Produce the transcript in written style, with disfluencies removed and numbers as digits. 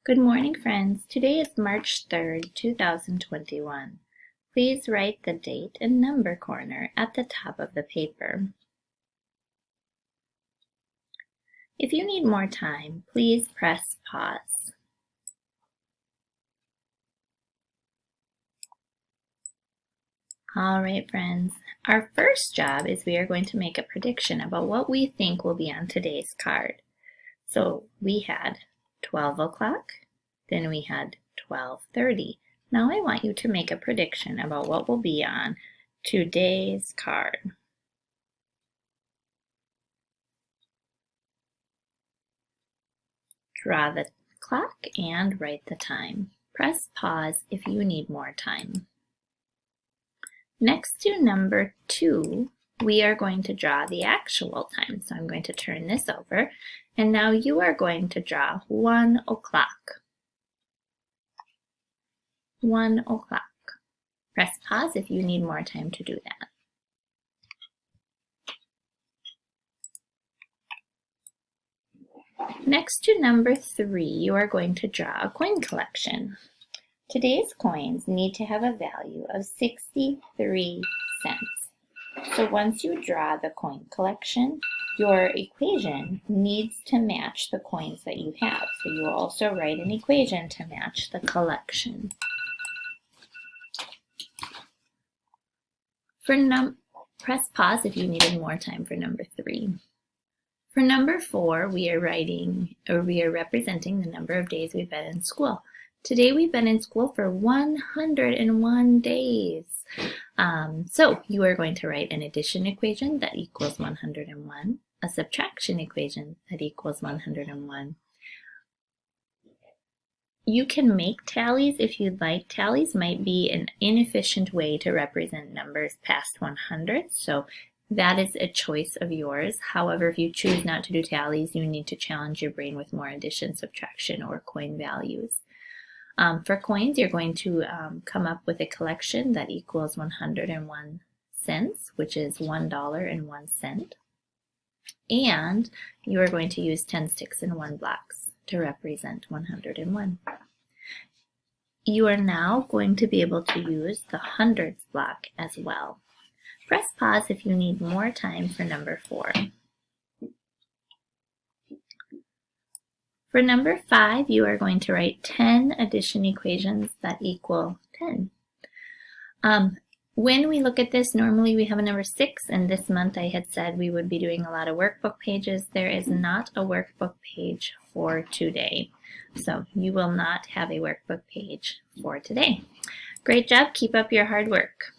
Good morning, friends. Today is March 3rd, 2021. Please write the date and number corner at the top of the paper. If you need more time, please press pause. All right, friends. Our first job is we are going to make a prediction about what we think will be on today's card. So we had 12 o'clock, then we had 12:30. Now I want you to make a prediction about what will be on today's card. Draw the clock and write the time. Press pause if you need more time. Next to number 2, we are going to draw the actual time. So I'm going to turn this over, and now you are going to draw 1 o'clock. 1 o'clock. Press pause if you need more time to do that. Next to number 3, you are going to draw a coin collection. Today's coins need to have a value of 63 cents. So once you draw the coin collection, your equation needs to match the coins that you have. So you will also write an equation to match the collection. Press pause if you needed more time for number 3. For number 4, we are representing the number of days we've been in school. Today we've been in school for 101 days. So you are going to write an addition equation that equals 101, a subtraction equation that equals 101. You can make tallies if you'd like. Tallies might be an inefficient way to represent numbers past 100, so that is a choice of yours. However, if you choose not to do tallies, you need to challenge your brain with more addition, subtraction, or coin values. For coins, you're going to come up with a collection that equals 101 cents, which is $1.01. And you are going to use 10 sticks and 1 blocks to represent 101. You are now going to be able to use the hundreds block as well. Press pause if you need more time for number 4. For number 5, you are going to write 10 addition equations that equal 10. When we look at this, normally we have a number 6, and this month I had said we would be doing a lot of workbook pages. There is not a workbook page for today, so you will not have a workbook page for today. Great job. Keep up your hard work.